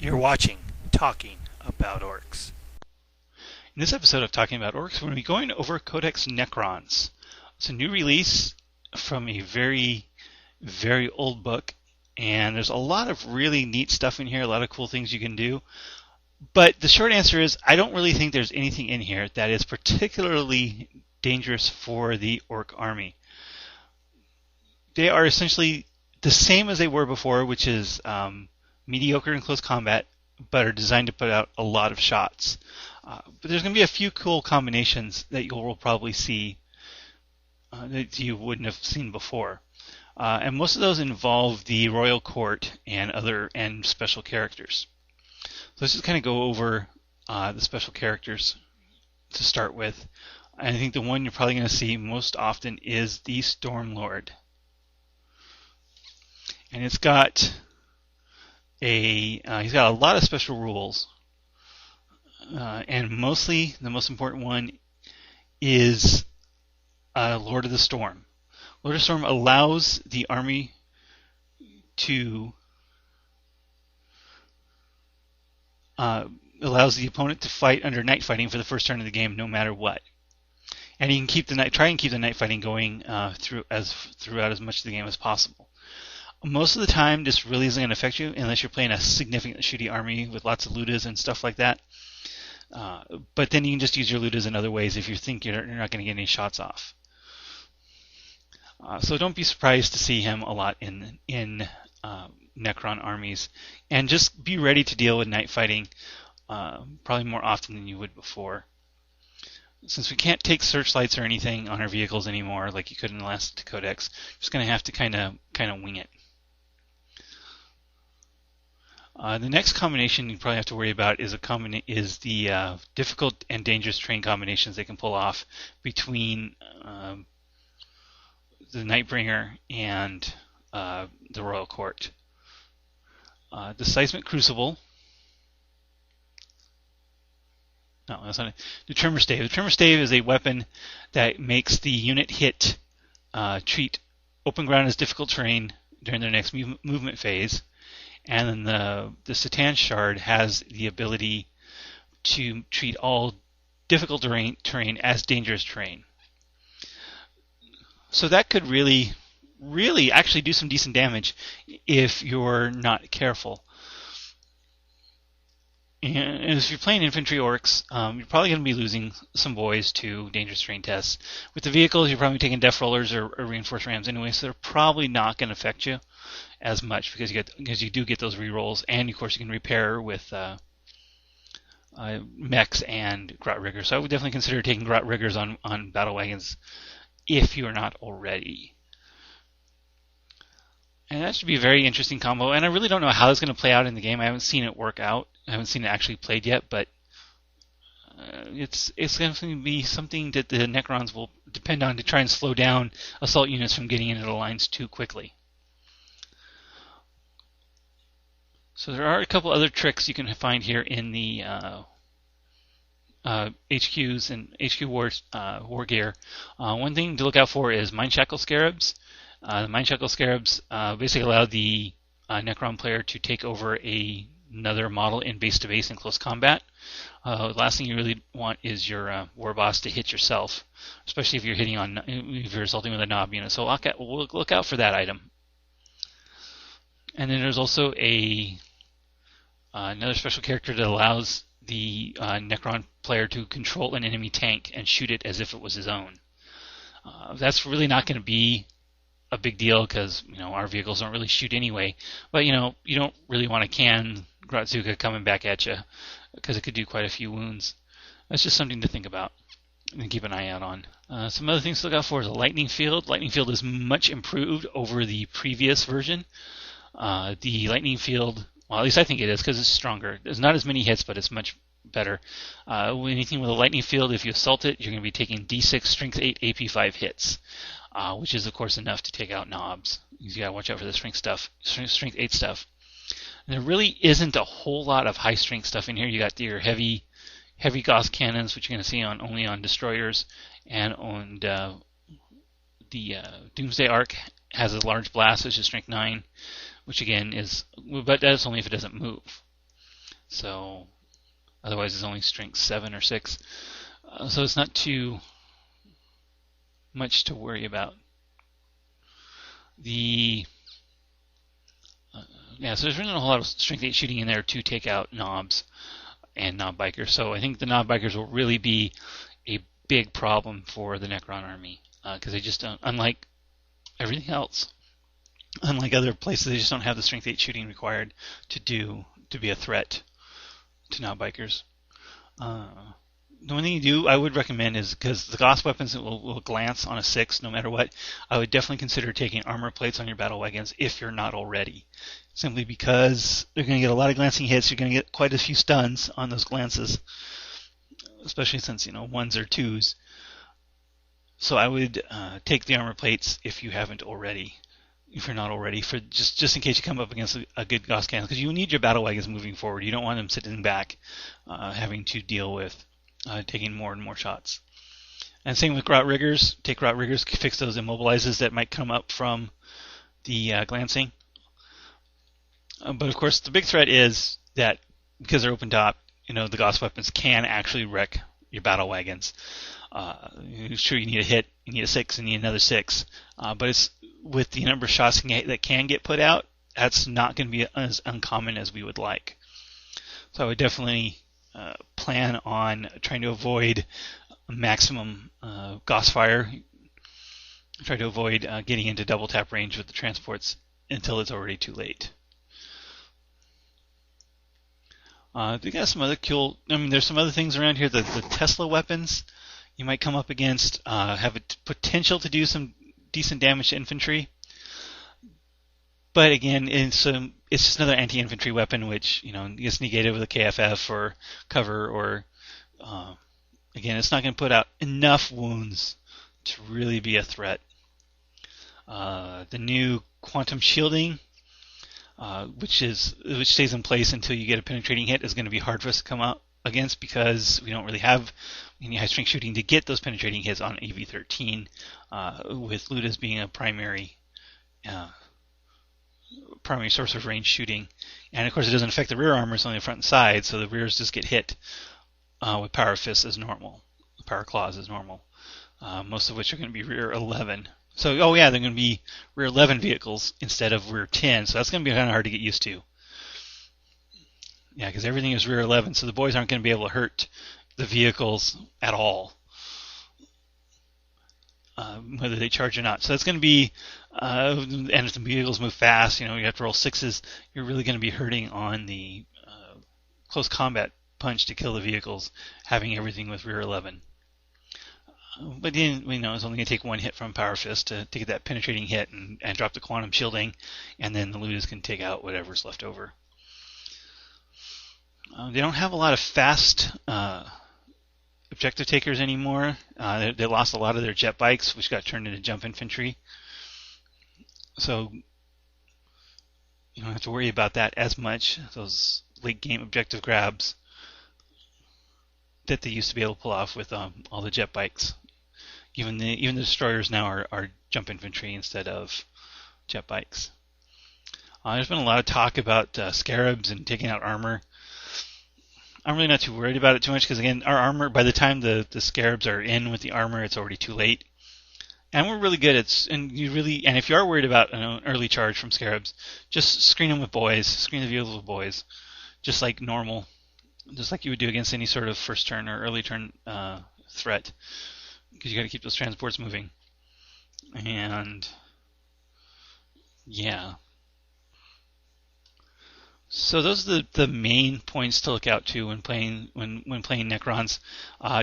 You're watching Talking About Orcs. In this episode of Talking About Orcs, we're going to be going over Codex Necrons. It's a new release from a very, very old book, and there's a lot of really neat stuff in here, a lot of cool things you can do. But the short answer is, I don't really think there's anything in here that is particularly dangerous for the Orc army. They are essentially the same as they were before, which is mediocre in close combat, but are designed to put out a lot of shots. But there's going to be a few cool combinations that you will probably see that you wouldn't have seen before. And most of those involve the royal court and special characters. So let's just kind of go over the special characters to start with. And I think the one you're probably going to see most often is the Stormlord. And he's got a lot of special rules. And mostly the most important one is Lord of the Storm. Lord of the Storm allows the army to allows the opponent to fight under night fighting for the first turn of the game, no matter what. And you can try and keep the night fighting going throughout as much of the game as possible. Most of the time, this really isn't going to affect you unless you're playing a significant shooty army with lots of ludas and stuff like that. But then you can just use your ludas in other ways if you think you're not going to get any shots off. So don't be surprised to see him a lot in Necron armies, and just be ready to deal with night fighting probably more often than you would before. Since we can't take searchlights or anything on our vehicles anymore, like you could in the last Codex, we're just going to have to kind of wing it. The next combination you probably have to worry about is the difficult and dangerous terrain combinations they can pull off between the Nightbringer and the Royal Court. The Seismic Crucible. No, that's not it. The Tremor Stave. The Tremor Stave is a weapon that makes the unit treat open ground as difficult terrain during their next movement phase. And then the Satan Shard has the ability to treat all difficult terrain as dangerous terrain. So that could really actually do some decent damage if you're not careful. And if you're playing infantry orcs, you're probably going to be losing some boys to dangerous terrain tests. With the vehicles, you're probably taking death rollers or reinforced rams anyway, so they're probably not going to affect you as much because you do get those rerolls, and of course you can repair with mechs and grot riggers. So I would definitely consider taking grot riggers on battle wagons if you are not already. And that should be a very interesting combo, and I really don't know how it's going to play out in the game. I haven't seen it work out. I haven't seen it actually played yet, but it's going to be something that the Necrons will depend on to try and slow down assault units from getting into the lines too quickly. So there are a couple other tricks you can find here in the HQs and HQ war gear. One thing to look out for is Mind Shackle Scarabs. The Mind Shackle Scarabs basically allow the Necron player to take over another model in base-to-base in close combat. The last thing you really want is your war boss to hit yourself, especially if you're assaulting with a knob unit. So look out for that item. And then there's also another special character that allows the Necron player to control an enemy tank and shoot it as if it was his own. That's really not going to be a big deal because our vehicles don't really shoot anyway. But you don't really want to can Grotzuka coming back at you because it could do quite a few wounds. That's just something to think about and keep an eye out on. Some other things to look out for is a Lightning Field. Lightning Field is much improved over the previous version. The Lightning Field, well, at least I think it is because it's stronger. There's not as many hits, but it's much better. Anything with a Lightning Field, if you assault it, you're going to be taking D6 Strength 8 AP5 hits, which is of course enough to take out knobs. You got to watch out for the Strength 8 stuff. And there really isn't a whole lot of high strength stuff in here. You got your heavy Gauss cannons, which you're going to see only on destroyers, and on the Doomsday Ark has a large blast, which is strength 9, which again is, but that's only if it doesn't move. So otherwise it's only strength 7 or 6. So it's not too much to worry about. The Yeah, so there's really not a whole lot of strength 8 shooting in there to take out knobs and knob bikers. So I think the knob bikers will really be a big problem for the Necron army because they just don't, unlike everything else, unlike other places, they just don't have the strength 8 shooting required to be a threat to knob bikers. The one thing you do, I would recommend, is because the Gauss weapons will glance on a 6 no matter what, I would definitely consider taking armor plates on your battle wagons if you're not already. Simply because they're going to get a lot of glancing hits, you're going to get quite a few stuns on those glances, especially since, 1s or 2s. So I would take the armor plates if you haven't already. If you're not already, for just in case you come up against a good Gauss cannon, because you need your battle wagons moving forward. You don't want them sitting back, having to deal with taking more and more shots. And same with Grot Riggers. Take Grot Riggers, fix those immobilizes that might come up from the glancing. But of course, the big threat is that because they're open top, the Gauss weapons can actually wreck your battle wagons. Sure, you need a hit, you need a 6, and you need another 6. But it's with the number of shots that can get put out, that's not going to be as uncommon as we would like. So I would definitely plan on trying to avoid maximum Gauss fire. Try to avoid getting into double tap range with the transports until it's already too late. They got some other cool. There's some other things around here. The Tesla weapons you might come up against have a potential to do some decent damage to infantry. But again, it's just another anti-infantry weapon, which gets negated with a KFF or cover, or again, it's not going to put out enough wounds to really be a threat. The new quantum shielding, which stays in place until you get a penetrating hit, is going to be hard for us to come up against because we don't really have any high strength shooting to get those penetrating hits on AV-13, with Ludas being a primary source of range shooting. And of course it doesn't affect the rear armor, it's only the front and side, so the rears just get hit with power fists as normal, power claws as normal, most of which are going to be rear 11. So they're going to be rear 11 vehicles instead of rear 10, so that's going to be kind of hard to get used to. Yeah, because everything is rear 11, so the boys aren't going to be able to hurt the vehicles at all, whether they charge or not. So that's going to be, and if the vehicles move fast, you have to roll 6s, you're really going to be hurting on the close combat punch to kill the vehicles, having everything with rear 11. But then, it's only going to take one hit from Power Fist to get that penetrating hit and drop the quantum shielding, and then the Ludas can take out whatever's left over. They don't have a lot of fast objective takers anymore. They lost a lot of their jet bikes, which got turned into jump infantry. So you don't have to worry about that as much, those late game objective grabs that they used to be able to pull off with all the jet bikes. Even the destroyers now are jump infantry instead of jet bikes. There's been a lot of talk about scarabs and taking out armor. I'm really not too worried about it too much because, again, our armor, by the time the scarabs are in with the armor, it's already too late. And we're really good and if you are worried about an early charge from scarabs, just screen them with boys, screen the vehicles with boys, just like normal, just like you would do against any sort of first turn or early turn threat, because you got to keep those transports moving. And yeah. So those are the main points to look out to when playing Necrons.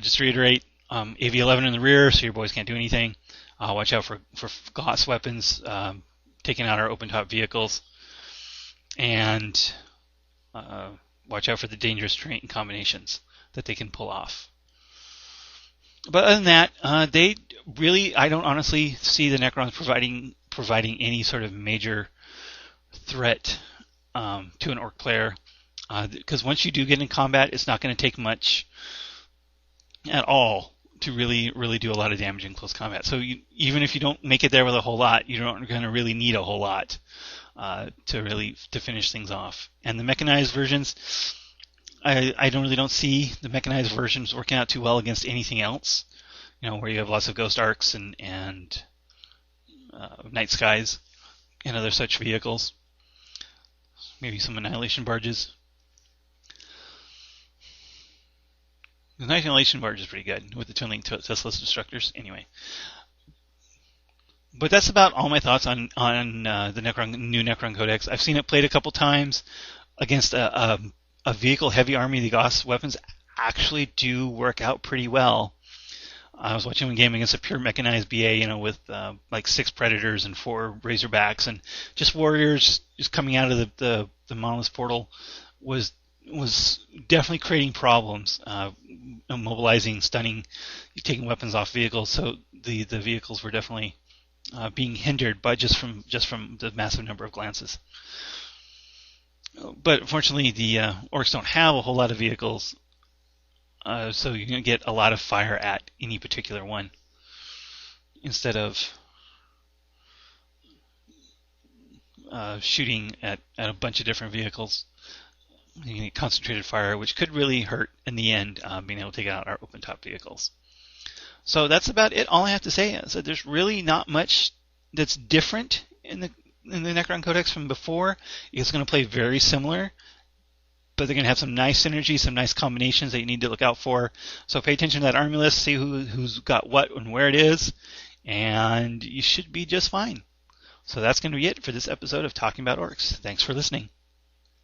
Just to reiterate, AV-11 in the rear, so your boys can't do anything. Watch out for Gauss weapons taking out our open top vehicles, and watch out for the dangerous terrain combinations that they can pull off. But other than that, I don't honestly see the Necrons providing any sort of major threat to an Ork player, because once you do get in combat, it's not going to take much at all to really do a lot of damage in close combat. So even if you don't make it there with a whole lot, you don't going to really need a whole lot to finish things off. And the mechanized versions, I don't see the mechanized versions working out too well against anything else. Where you have lots of ghost arcs and night skies and other such vehicles. Maybe some annihilation barges. The annihilation barge is pretty good with the twin-link Tesla's destructors. Anyway. But that's about all my thoughts on the new Necron Codex. I've seen it played a couple times against a vehicle-heavy army. The Gauss weapons actually do work out pretty well. I was watching one game against a pure mechanized BA, with like 6 Predators and 4 Razorbacks, and just warriors just coming out of the Monolith portal was definitely creating problems, immobilizing, stunning, taking weapons off vehicles. So the vehicles were definitely being hindered by just from the massive number of glances. But unfortunately, the Orks don't have a whole lot of vehicles, so you're going to get a lot of fire at any particular one instead of shooting at a bunch of different vehicles. You can get concentrated fire, which could really hurt in the end, being able to take out our open top vehicles. So that's about it. All I have to say is that there's really not much that's different in the Necron Codex from before. It's going to play very similar, but they're going to have some nice synergy, some nice combinations that you need to look out for. So pay attention to that army list, see who's got what and where it is, and you should be just fine. So that's going to be it for this episode of Talking About Orks. Thanks for listening.